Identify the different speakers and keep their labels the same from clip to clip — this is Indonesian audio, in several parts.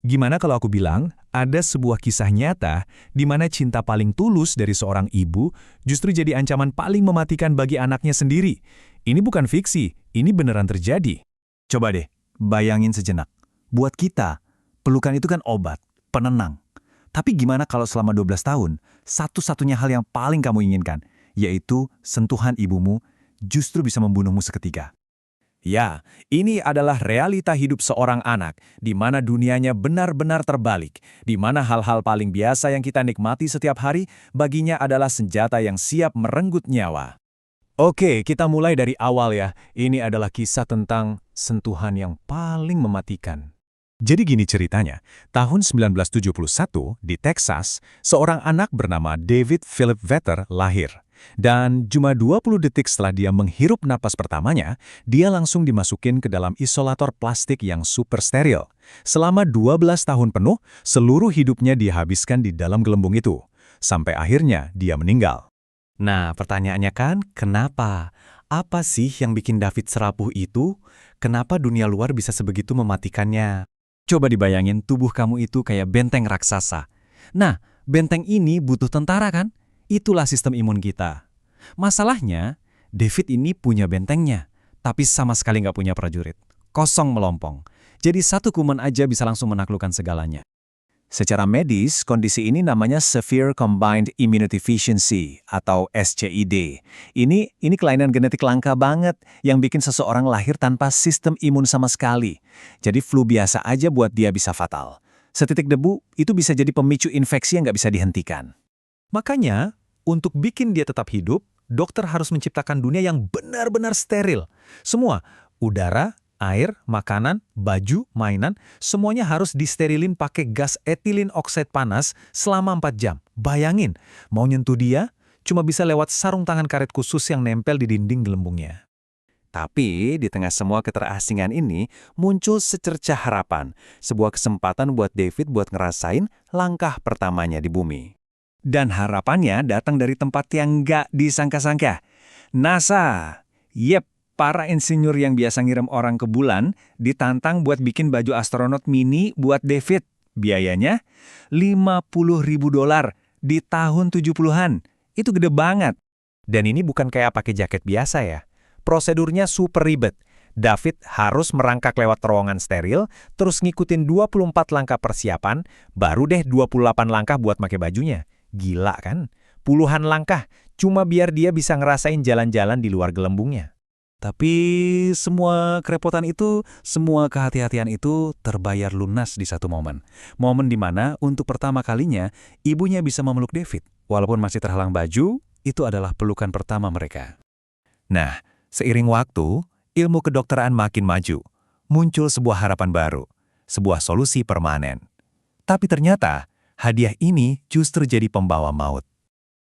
Speaker 1: Gimana kalau aku bilang, ada sebuah kisah nyata di mana cinta paling tulus dari seorang ibu justru jadi ancaman paling mematikan bagi anaknya sendiri. Ini bukan fiksi, ini beneran terjadi.
Speaker 2: Coba deh, bayangin sejenak. Buat kita, pelukan itu kan obat, penenang. Tapi gimana kalau selama 12 tahun, satu-satunya hal yang paling kamu inginkan, yaitu sentuhan ibumu, justru bisa membunuhmu seketika?
Speaker 1: Ya, ini adalah realita hidup seorang anak, di mana dunianya benar-benar terbalik, di mana hal-hal paling biasa yang kita nikmati setiap hari, baginya adalah senjata yang siap merenggut nyawa. Oke, kita mulai dari awal ya. Ini adalah kisah tentang sentuhan yang paling mematikan. Jadi gini ceritanya, tahun 1971 di Texas, seorang anak bernama David Philip Vetter lahir. Dan cuma 20 detik setelah dia menghirup napas pertamanya, dia langsung dimasukin ke dalam isolator plastik yang super steril. Selama 12 tahun penuh, seluruh hidupnya dihabiskan di dalam gelembung itu. Sampai akhirnya dia meninggal. Nah, pertanyaannya kan, kenapa? Apa sih yang bikin David serapuh itu? Kenapa dunia luar bisa sebegitu mematikannya? Coba dibayangin tubuh kamu itu kayak benteng raksasa. Nah, benteng ini butuh tentara kan? Itulah sistem imun kita. Masalahnya, David ini punya bentengnya, tapi sama sekali nggak punya prajurit. Kosong melompong. Jadi satu kuman aja bisa langsung menaklukkan segalanya. Secara medis, kondisi ini namanya Severe Combined Immunodeficiency atau SCID. Ini kelainan genetik langka banget yang bikin seseorang lahir tanpa sistem imun sama sekali. Jadi flu biasa aja buat dia bisa fatal. Setitik debu itu bisa jadi pemicu infeksi yang nggak bisa dihentikan. Makanya, untuk bikin dia tetap hidup, dokter harus menciptakan dunia yang benar-benar steril. Semua, udara, air, makanan, baju, mainan, semuanya harus disterilin pakai gas ethylene oxide panas selama 4 jam. Bayangin, mau nyentuh dia, cuma bisa lewat sarung tangan karet khusus yang nempel di dinding gelembungnya. Tapi, di tengah semua keterasingan ini, muncul secercah harapan. Sebuah kesempatan buat David buat ngerasain langkah pertamanya di bumi. Dan harapannya datang dari tempat yang nggak disangka-sangka. NASA. Yep. Para insinyur yang biasa ngirim orang ke bulan ditantang buat bikin baju astronot mini buat David. Biayanya $50.000 di tahun 70-an. Itu gede banget. Dan ini bukan kayak pakai jaket biasa ya. Prosedurnya super ribet. David harus merangkak lewat terowongan steril, terus ngikutin 24 langkah persiapan, baru deh 28 langkah buat pakai bajunya. Gila kan? Puluhan langkah, cuma biar dia bisa ngerasain jalan-jalan di luar gelembungnya. Tapi semua kerepotan itu, semua kehati-hatian itu terbayar lunas di satu momen. Momen di mana untuk pertama kalinya ibunya bisa memeluk David. Walaupun masih terhalang baju, itu adalah pelukan pertama mereka. Nah, seiring waktu, ilmu kedokteran makin maju. Muncul sebuah harapan baru, sebuah solusi permanen. Tapi ternyata, hadiah ini justru jadi pembawa maut.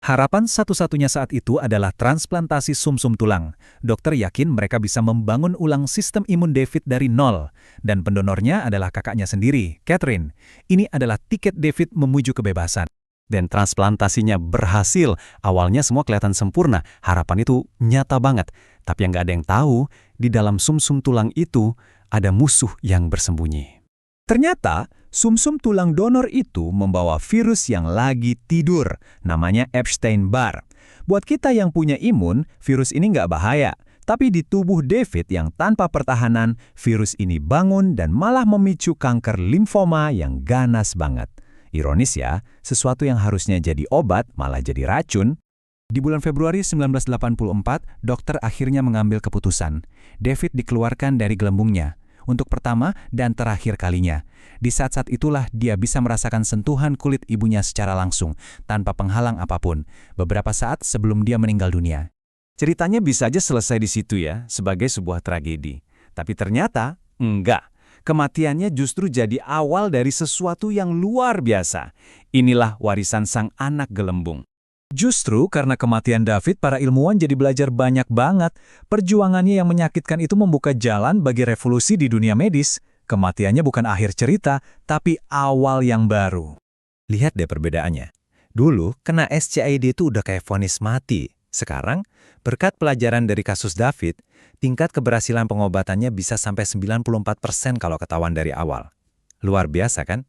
Speaker 1: Harapan satu-satunya saat itu adalah transplantasi sumsum tulang. Dokter yakin mereka bisa membangun ulang sistem imun David dari nol. Dan pendonornya adalah kakaknya sendiri, Catherine. Ini adalah tiket David menuju kebebasan. Dan transplantasinya berhasil. Awalnya semua kelihatan sempurna. Harapan itu nyata banget. Tapi yang nggak ada yang tahu, di dalam sumsum tulang itu ada musuh yang bersembunyi. Ternyata, sumsum tulang donor itu membawa virus yang lagi tidur, namanya Epstein-Barr. Buat kita yang punya imun, virus ini nggak bahaya. Tapi di tubuh David yang tanpa pertahanan, virus ini bangun dan malah memicu kanker limfoma yang ganas banget. Ironis ya, sesuatu yang harusnya jadi obat malah jadi racun. Di bulan Februari 1984, dokter akhirnya mengambil keputusan. David dikeluarkan dari gelembungnya. Untuk pertama dan terakhir kalinya. Di saat-saat itulah dia bisa merasakan sentuhan kulit ibunya secara langsung, tanpa penghalang apapun, beberapa saat sebelum dia meninggal dunia. Ceritanya bisa aja selesai di situ ya, sebagai sebuah tragedi. Tapi ternyata, enggak. Kematiannya justru jadi awal dari sesuatu yang luar biasa. Inilah warisan sang anak gelembung. Justru karena kematian David, para ilmuwan jadi belajar banyak banget. Perjuangannya yang menyakitkan itu membuka jalan bagi revolusi di dunia medis. Kematiannya bukan akhir cerita, tapi awal yang baru. Lihat deh perbedaannya. Dulu, kena SCID itu udah kayak vonis mati. Sekarang, berkat pelajaran dari kasus David, tingkat keberhasilan pengobatannya bisa sampai 94% kalau ketahuan dari awal. Luar biasa kan?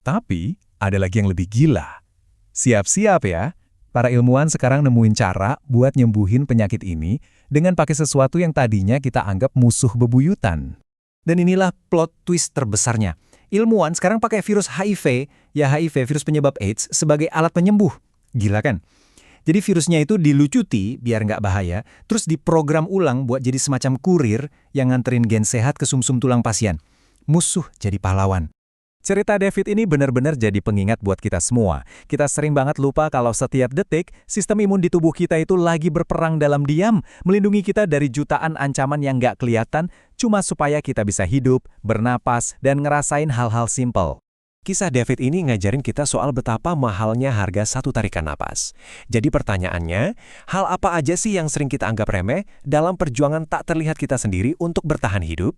Speaker 3: Tapi, ada lagi yang lebih gila. Siap-siap ya, para ilmuwan sekarang nemuin cara buat nyembuhin penyakit ini dengan pakai sesuatu yang tadinya kita anggap musuh bebuyutan.
Speaker 1: Dan inilah plot twist terbesarnya. Ilmuwan sekarang pakai virus HIV, ya HIV, virus penyebab AIDS, sebagai alat penyembuh. Gila kan? Jadi virusnya itu dilucuti biar nggak bahaya, terus diprogram ulang buat jadi semacam kurir yang nganterin gen sehat ke sumsum tulang pasien. Musuh jadi pahlawan. Cerita David ini benar-benar jadi pengingat buat kita semua. Kita sering banget lupa kalau setiap detik, sistem imun di tubuh kita itu lagi berperang dalam diam, melindungi kita dari jutaan ancaman yang nggak kelihatan, cuma supaya kita bisa hidup, bernapas, dan ngerasain hal-hal simpel. Kisah David ini ngajarin kita soal betapa mahalnya harga satu tarikan napas. Jadi pertanyaannya, hal apa aja sih yang sering kita anggap remeh dalam perjuangan tak terlihat kita sendiri untuk bertahan hidup?